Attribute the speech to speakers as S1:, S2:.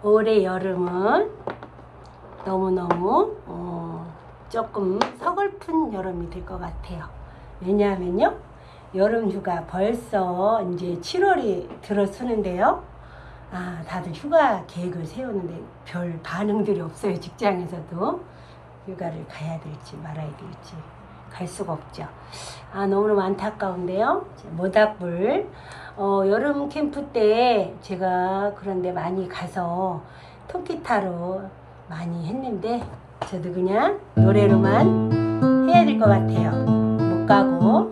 S1: 올해 여름은 너무너무 조금 서글픈 여름이 될 것 같아요. 왜냐하면요, 여름 휴가 벌써 이제 7월이 들어서는데요. 다들 휴가 계획을 세우는데 별 반응들이 없어요. 직장에서도 휴가를 가야 될지 말아야 될지 갈 수가 없죠. 너무너무 안타까운데요. 모닥불 여름 캠프 때 제가 그런데 많이 가서 통기타로 많이 했는데 저도 그냥 노래로만 해야 될 것 같아요. 못 가고